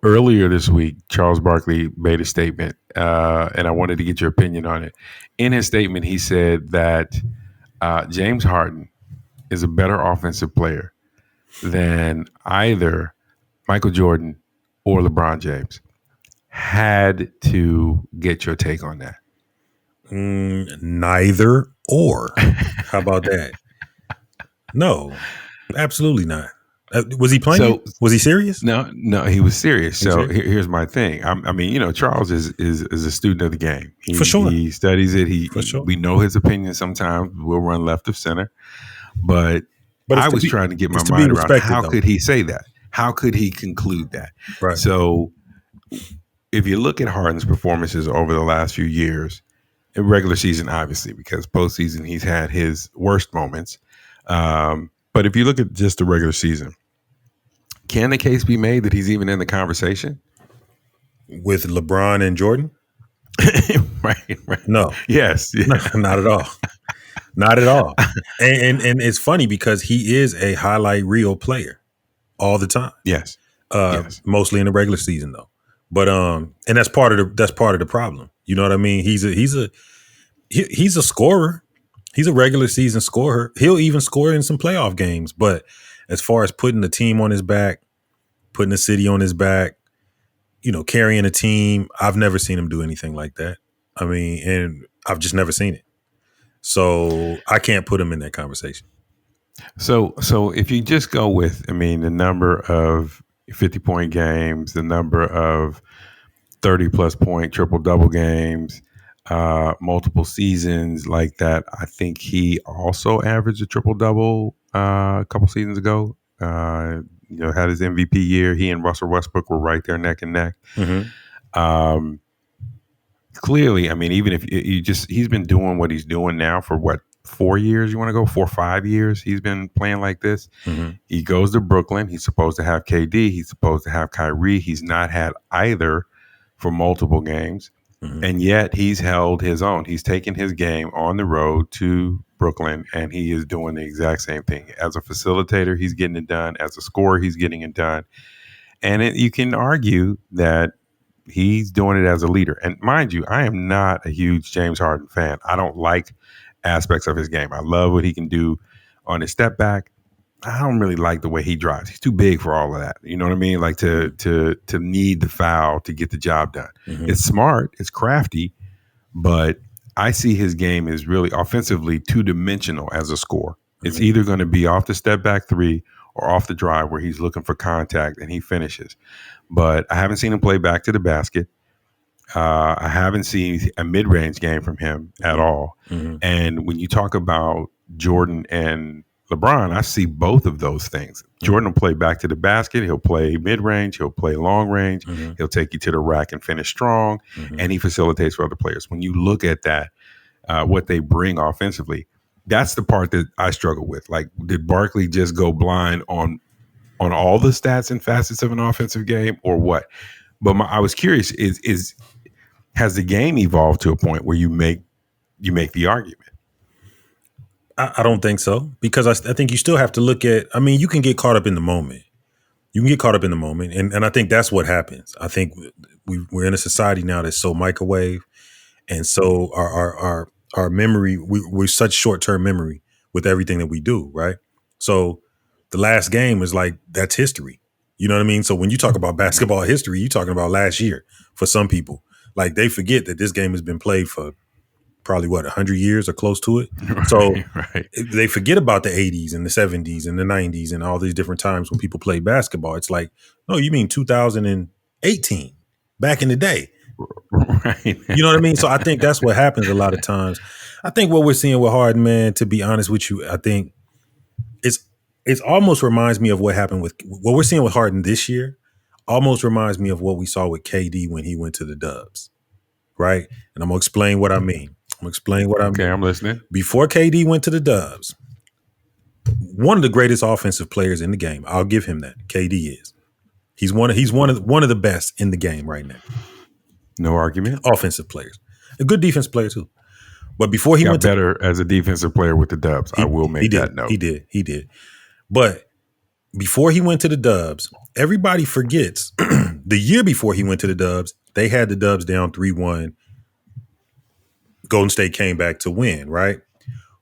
Earlier this week, Charles Barkley made a statement, and I wanted to get your opinion on it. In his statement, he said that James Harden is a better offensive player than either Michael Jordan or LeBron James. Had to get your take on that. Neither or. How about that? No, absolutely not. Was he playing? So, was he serious? No, he was serious. So here's my thing. I mean, Charles is a student of the game. For sure. He studies it. Sure. We know his opinion sometimes. We'll run left of center. But I was trying to get my mind around how could he say that? How could he conclude that? Right. So if you look at Harden's performances over the last few years, in regular season, obviously, because postseason he's had his worst moments. But if you look at just the regular season, can the case be made that he's even in the conversation with LeBron and Jordan? Right. No. Yes. No, not at all. Not at all. And it's funny because he is a highlight reel player all the time. Yes. Mostly in the regular season though. But and that's part of the problem. You know what I mean? He's a scorer. He's a regular season scorer. He'll even score in some playoff games. But as far as putting the team on his back, putting the city on his back, carrying a team, I've never seen him do anything like that. I mean, and I've just never seen it. So I can't put him in that conversation. So if you just go with, the number of 50-point games, the number of 30-plus point triple-double games, multiple seasons like that, I think he also averaged a triple-double a couple seasons ago. Had his MVP year. He and Russell Westbrook were right there neck and neck. Mm-hmm. Clearly, even if he's been doing what he's doing now for 4 years, you want to go 4 or 5 years, he's been playing like this. Mm-hmm. He goes to Brooklyn. He's supposed to have KD. He's supposed to have Kyrie. He's not had either for multiple games. Mm-hmm. And yet he's held his own. He's taken his game on the road to Brooklyn, and he is doing the exact same thing. As a facilitator, he's getting it done. As a scorer, he's getting it done. And you can argue that he's doing it as a leader. And mind you, I am not a huge James Harden fan. I don't like aspects of his game. I love what he can do on his step back. I don't really like the way he drives. He's too big for all of that. You know what I mean? Like to need the foul to get the job done. Mm-hmm. It's smart. It's crafty. But I see his game is really offensively two-dimensional as a scorer. Mm-hmm. It's either going to be off the step back three or off the drive where he's looking for contact and he finishes. But I haven't seen him play back to the basket. I haven't seen a mid-range game from him at all. Mm-hmm. And when you talk about Jordan and LeBron, I see both of those things. Jordan will play back to the basket. He'll play mid-range. He'll play long range. Mm-hmm. He'll take you to the rack and finish strong. Mm-hmm. And he facilitates for other players. When you look at that, what they bring offensively, that's the part that I struggle with. Like, did Barkley just go blind on all the stats and facets of an offensive game, or what? But I was curious: has the game evolved to a point where you make the argument? I don't think so, because I think you still have to look at. You can get caught up in the moment. And I think that's what happens. I think we're in a society now that's so microwave, and so our memory, we're such short-term memory with everything that we do, right? So the last game is like, that's history. You know what I mean? So when you talk about basketball history, you're talking about last year for some people. Like, they forget that this game has been played for probably 100 years or close to it. So right. They forget about the 80s and the 70s and the 90s and all these different times when people played basketball. It's like, no, you mean 2018, back in the day. Right. You know what I mean? So I think that's what happens a lot of times. I think what we're seeing with Harden, man, to be honest with you, I think it almost reminds me of what happened with what we're seeing with Harden this year. Almost reminds me of what we saw with KD when he went to the Dubs. Right. And I'm going to explain what I mean. Okay, I'm listening. Before KD went to the Dubs, one of the greatest offensive players in the game. I'll give him that. KD is. He's one of the best in the game right now. No argument. Offensive players. A good defense player too. But before he went better as a defensive player with the Dubs. I will make that note. He did. But before he went to the Dubs, everybody forgets The year before he went to the Dubs, they had the Dubs down 3-1. Golden State came back to win, right?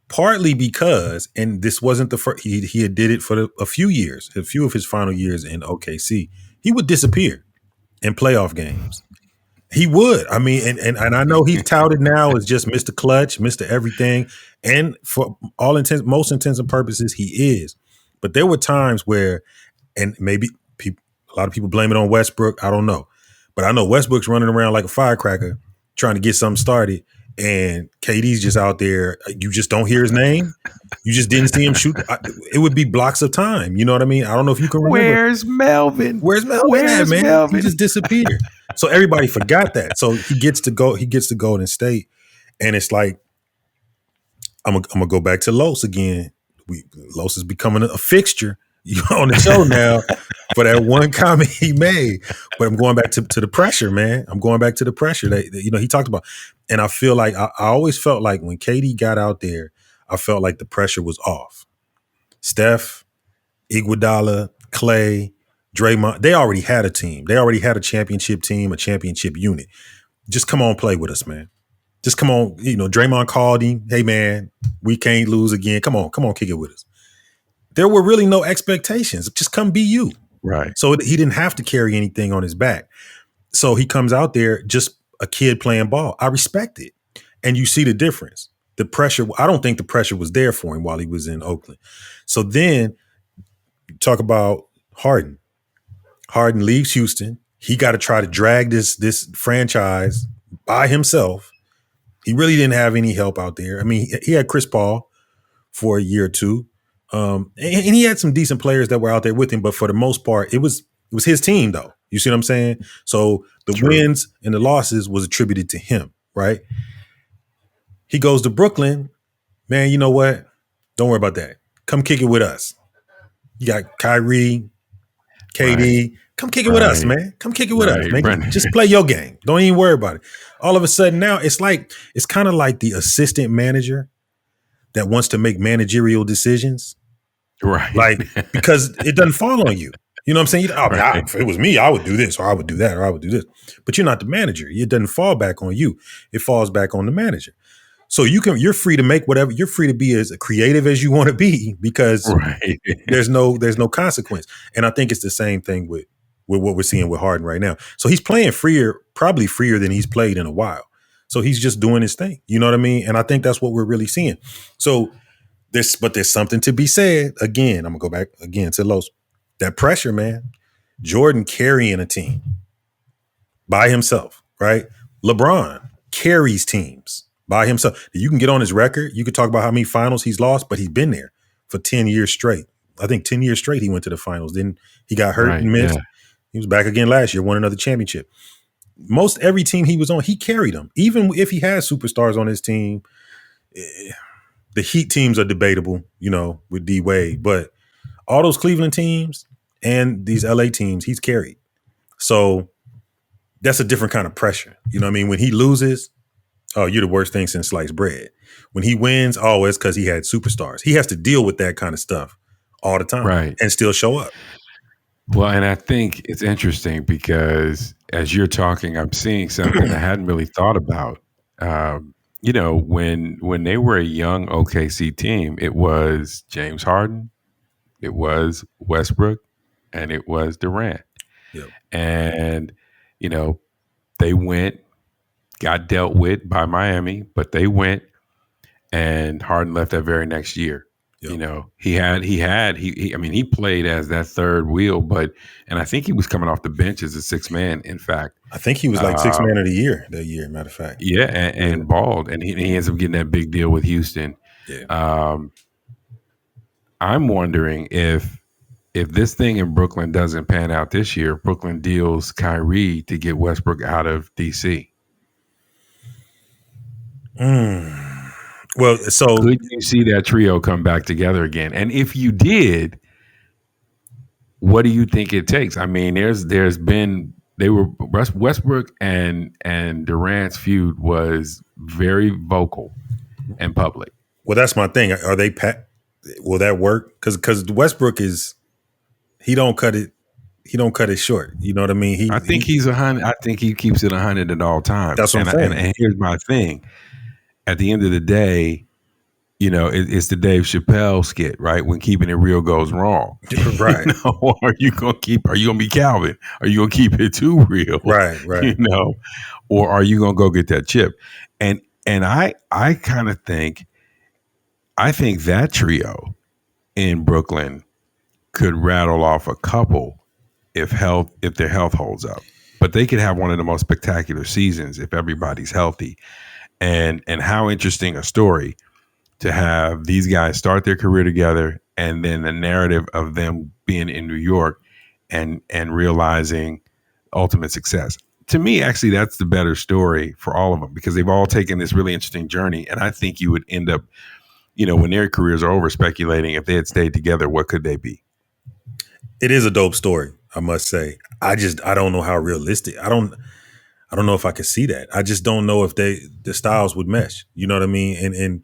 Partly because, and this wasn't the first, he had did it for a few years, a few of his final years in OKC. He would disappear in playoff games. He would. I mean, and I know he's touted now as just Mr. Clutch, Mr. Everything, and for most intents and purposes, he is. But there were times where, and maybe a lot of people blame it on Westbrook. I don't know, but I know Westbrook's running around like a firecracker trying to get something started, and KD's just out there. You just don't hear his name. You just didn't see him shoot. It would be blocks of time. You know what I mean? I don't know if you can remember. Where's Melvin? Where's man? Melvin? He just disappeared. So everybody forgot that. So he gets to go. He gets to Golden State, and it's like I'm gonna go back to Los again. Los is becoming a fixture on the show now for that one comment he made. But I'm going back to the pressure, man. I'm going back to the pressure that he talked about, and I feel like I always felt like when KD got out there, I felt like the pressure was off. Steph, Iguodala, Clay, Draymond, they already had a team. They already had a championship team, a championship unit. Just come on, play with us, man. Just come on. Draymond called him. Hey, man, we can't lose again. Come on, kick it with us. There were really no expectations. Just come be you. Right. So he didn't have to carry anything on his back. So he comes out there just a kid playing ball. I respect it. And you see the difference. The pressure, I don't think the pressure was there for him while he was in Oakland. So then talk about Harden. Harden leaves Houston. He got to try to drag this franchise by himself. He really didn't have any help out there. I mean, he had Chris Paul for a year or two. And he had some decent players that were out there with him, but for the most part, it was his team, though. You see what I'm saying? So the wins and the losses was attributed to him, right? He goes to Brooklyn. Man, you know what? Don't worry about that. Come kick it with us. You got Kyrie, KD. Right. Come kick it with us, man. Come kick it with us, man. Just play your game. Don't even worry about it. All of a sudden now, it's kind of like the assistant manager that wants to make managerial decisions. Right. Like, because it doesn't fall on you. You know what I'm saying? If it was me, I would do this, or I would do that, or I would do this. But you're not the manager. It doesn't fall back on you. It falls back on the manager. So you're free to make whatever. You're free to be as creative as you want to be because there's no consequence. And I think it's the same thing with what we're seeing with Harden right now. So he's playing probably freer than he's played in a while. So he's just doing his thing. You know what I mean? And I think that's what we're really seeing. So there's something to be said. Again, I'm gonna go back again to Los. That pressure, man. Jordan carrying a team by himself, right? LeBron carries teams by himself. You can get on his record. You could talk about how many finals he's lost, but he's been there for 10 years straight. I think 10 years straight he went to the finals. Then he got hurt and missed. Yeah. He was back again last year, won another championship. Most every team he was on, he carried them. Even if he has superstars on his team, the Heat teams are debatable, with D Wade. But all those Cleveland teams and these LA teams, he's carried. So that's a different kind of pressure. You know what I mean? When he loses, oh, you're the worst thing since sliced bread. When he wins, oh, it's because he had superstars. He has to deal with that kind of stuff all the time and still show up. Well, and I think it's interesting because as you're talking, I'm seeing something I hadn't really thought about. When they were a young OKC team, it was James Harden, it was Westbrook, and it was Durant. Yep. And, they went, got dealt with by Miami, but they went, and Harden left that very next year. Yep. He played as that third wheel, and I think he was coming off the bench as a sixth man. In fact, I think he was like sixth man of the year that year. Matter of fact, yeah, and balled, and he ends up getting that big deal with Houston. Yeah. I'm wondering if this thing in Brooklyn doesn't pan out this year, Brooklyn deals Kyrie to get Westbrook out of DC. Well, so could you see that trio come back together again? And if you did, what do you think it takes? I mean, Westbrook and Durant's feud was very vocal and public. Well, that's my thing. Are they will that work? Because Westbrook he don't cut it he don't cut it short. You know what I mean? I think he's 100. I think he keeps it 100 at all times. That's what I'm saying. And here's my thing. At the end of the day, it's the Dave Chappelle skit, right? When keeping it real goes wrong. Right. Are you gonna be Calvin? Are you gonna keep it too real? Right. Or are you gonna go get that chip? And I kind of think that trio in Brooklyn could rattle off a couple if their health holds up. But they could have one of the most spectacular seasons if everybody's healthy. And how interesting a story to have these guys start their career together, and then the narrative of them being in New York and realizing ultimate success. To me, actually, that's the better story for all of them, because they've all taken this really interesting journey. And I think you would end up, when their careers are over, speculating if they had stayed together, what could they be? It is a dope story, I must say. I don't know how realistic. I don't know if I could see that. I just don't know if the styles would mesh. You know what I mean? And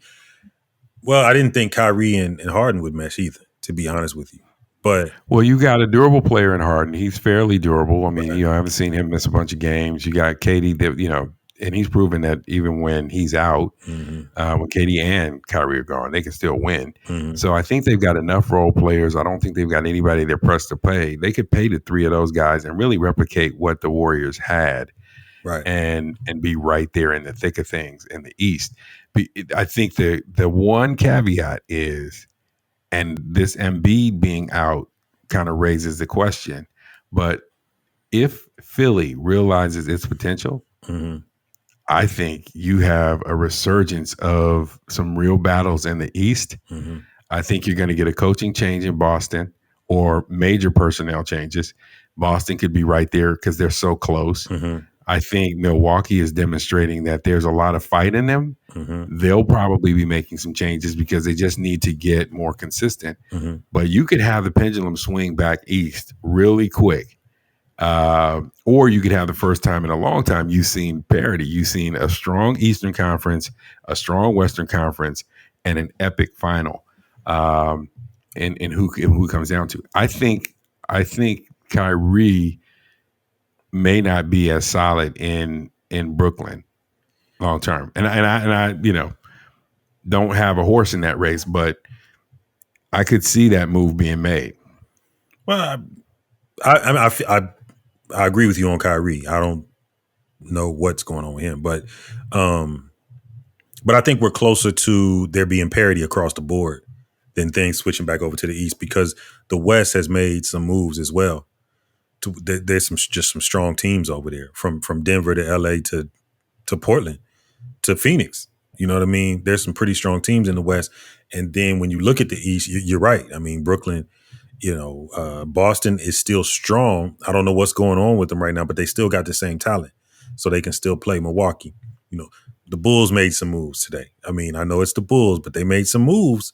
well, I didn't think Kyrie and Harden would mesh either, to be honest with you. But you got a durable player in Harden. He's fairly durable. I mean, I haven't seen him miss a bunch of games. You got KD that, and he's proven that even when he's out, when KD and Kyrie are gone, they can still win. So I think they've got enough role players. I don't think they've got anybody they're pressed to pay. They could pay the three of those guys and really replicate what the Warriors had, right, and be right there in the thick of things in the East. I think the one caveat is, and this Embiid being out kind of raises the question, but if Philly realizes its potential, I think you have a resurgence of some real battles in the East. I think you're going to get a coaching change in Boston, or major personnel changes. Boston could be right there because they're so close. I think Milwaukee is demonstrating that there's a lot of fight in them. They'll probably be making some changes because they just need to get more consistent. But you could have the pendulum swing back east really quick. Or you could have the first time in a long time you've seen parity. You've seen a strong Eastern Conference, a strong Western Conference, and an epic final. And who comes down to. I think Kyrie may not be as solid in Brooklyn long term, and I don't have a horse in that race, but I could see that move being made. Well, I agree with you on Kyrie. I don't know what's going on with him, but I think we're closer to there being parity across the board than things switching back over to the East, because the West has made some moves as well. There's some strong teams over there, from Denver to LA to Portland to Phoenix. You know what I mean? There's some pretty strong teams in the West. And then when you look at the East, you're right. I mean, Brooklyn, Boston is still strong. I don't know what's going on with them right now, but they still got the same talent, so they can still play. Milwaukee. The Bulls made some moves today. I mean, I know it's the Bulls, but they made some moves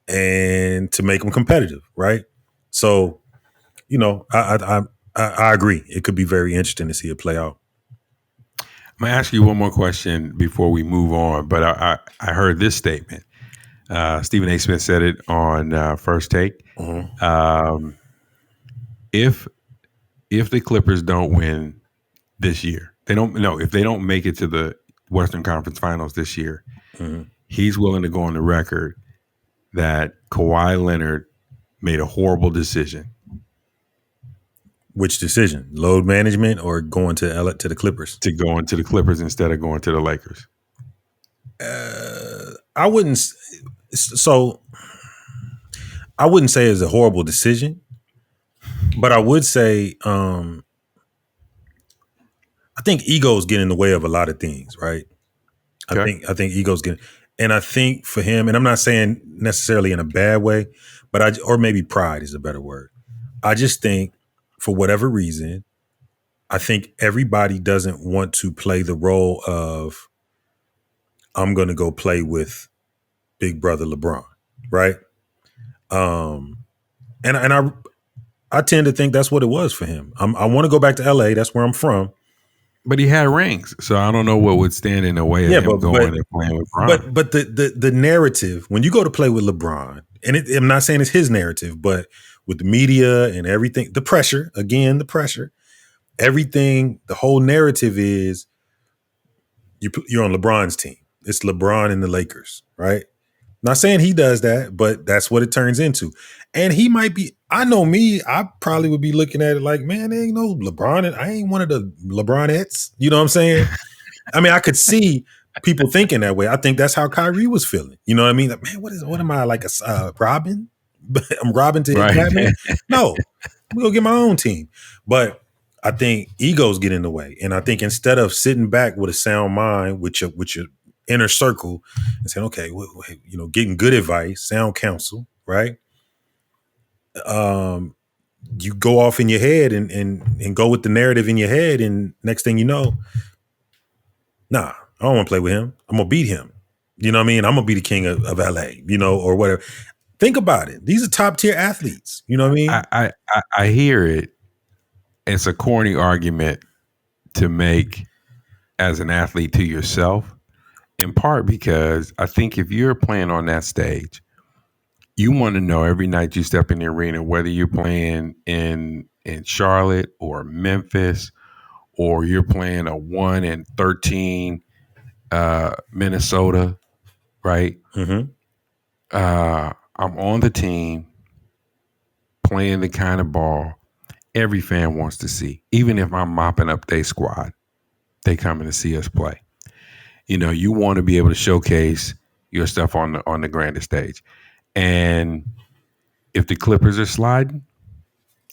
and to make them competitive, right? So, I agree. It could be very interesting to see it play out. I'm going to ask you one more question before we move on, but I heard this statement. Stephen A. Smith said it on First Take. If the Clippers don't win this year, if they don't make it to the Western Conference Finals this year, he's willing to go on the record that Kawhi Leonard made a horrible decision. Which decision? Load management or going to the Clippers? To go into the Clippers instead of going to the Lakers. I wouldn't say it's a horrible decision, but I would say I think egos get in the way of a lot of things, right? Okay. I think egos get, and I think for him, and I'm not saying necessarily in a bad way, but or maybe pride is a better word. I just think, for whatever reason, I think everybody doesn't want to play the role of, I'm going to go play with big brother LeBron, right? And I tend to think that's what it was for him. I want to go back to LA. That's where I'm from. But he had rings, so I don't know what would stand in the way of him going and playing with LeBron. But the narrative, when you go to play with LeBron, and I'm not saying it's his narrative, but with the media and everything, the pressure, again, the pressure, everything, the whole narrative is you're on LeBron's team. It's LeBron and the Lakers, right? Not saying he does that, but that's what it turns into. And he might be, I know me, I probably would be looking at it like, man, there ain't no LeBron. And I ain't one of the LeBronettes. You know what I'm saying? I mean, I could see people thinking that way. I think that's how Kyrie was feeling. You know what I mean? Like, man, what am I, like a Robin? I'm Robin to Right. Batman? No, I'm gonna get my own team. But I think egos get in the way. And I think instead of sitting back with a sound mind, with your inner circle and saying, okay, getting good advice, sound counsel, right? You go off in your head and go with the narrative in your head, and next thing you know, nah, I don't want to play with him. I'm gonna beat him. You know what I mean? I'm gonna be the king of LA, or whatever. Think about it. These are top tier athletes. You know what I mean? I hear it. It's a corny argument to make as an athlete to yourself, in part because I think if you're playing on that stage, you want to know every night you step in the arena, whether you're playing in Charlotte or Memphis, or you're playing a 1-13 Minnesota, right? Mm-hmm. I'm on the team playing the kind of ball every fan wants to see. Even if I'm mopping up their squad, they coming to see us play. You want to be able to showcase your stuff on the grandest stage. And if the Clippers are sliding,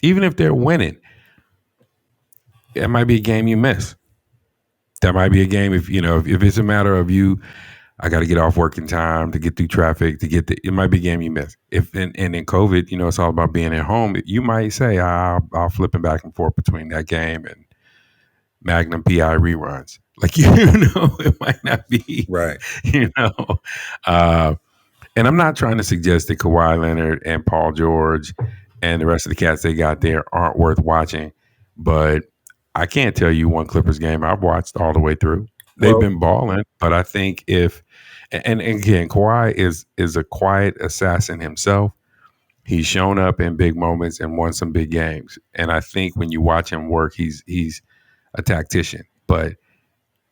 even if they're winning, it might be a game you miss. That might be a game if it's a matter of I got to get off work in time to get through traffic it might be a game you miss. And in COVID, it's all about being at home. You might say, I'll flip back and forth between that game and Magnum PI reruns. Like, it might not be Right. And I'm not trying to suggest that Kawhi Leonard and Paul George and the rest of the cats they got there aren't worth watching, but I can't tell you one Clippers game I've watched all the way through. They've been balling, but I think and again, Kawhi is a quiet assassin himself. He's shown up in big moments and won some big games. And I think when you watch him work, he's a tactician. But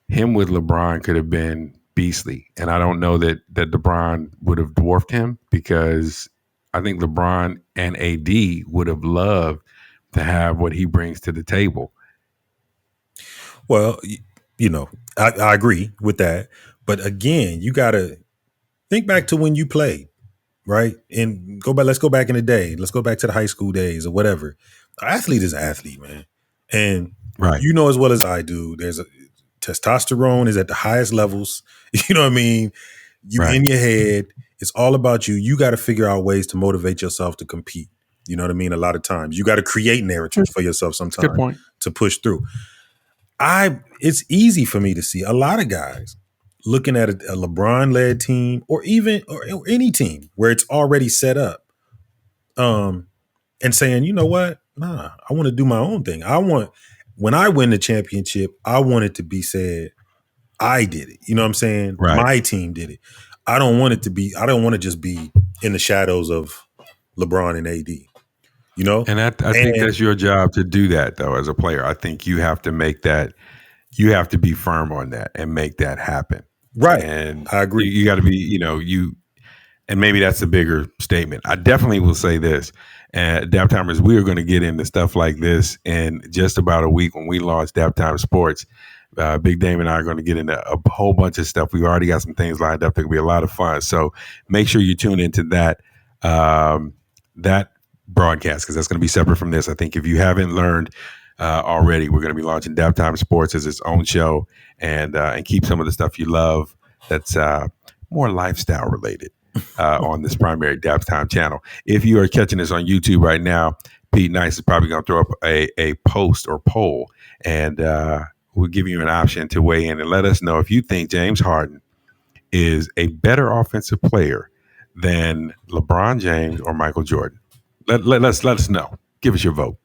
him with LeBron could have been beastly. And I don't know that LeBron would have dwarfed him, because I think LeBron and AD would have loved to have what he brings to the table. Well, I agree with that. But again, you got to think back to when you played, right? And let's go back in the day. Let's go back to the high school days or whatever. An athlete is an athlete, man. And right. You know as well as I do, testosterone is at the highest levels. You know what I mean? You're in your head. It's all about you. You got to figure out ways to motivate yourself to compete. You know what I mean? A lot of times you got to create narratives for yourself sometimes to push through. It's easy for me to see a lot of guys looking at a LeBron-led team or any team where it's already set up, and saying, you know what? Nah, I want to do my own thing. When I win the championship, I want it to be said, I did it. You know what I'm saying? Right. My team did it. I don't want to just be in the shadows of LeBron and AD. And I think that's your job to do that, though, as a player. I think you have to you have to be firm on that and make that happen. Right. And I agree. You got to be, and maybe that's a bigger statement. I definitely will say this. DAPTimers, we are going to get into stuff like this in just about a week when we launch DAPTime Sports. Big Dame and I are going to get into a whole bunch of stuff. We've already got some things lined up. It'll be a lot of fun. So make sure you tune into that broadcast, because that's going to be separate from this. I think if you haven't learned already, we're going to be launching DAPTime Sports as its own show, and keep some of the stuff you love that's more lifestyle related on this primary DAPTime channel. If you are catching this on YouTube right now, Pete Nice is probably going to throw up a post or poll, and we'll give you an option to weigh in and let us know if you think James Harden is a better offensive player than LeBron James or Michael Jordan. Let us know. Give us your vote.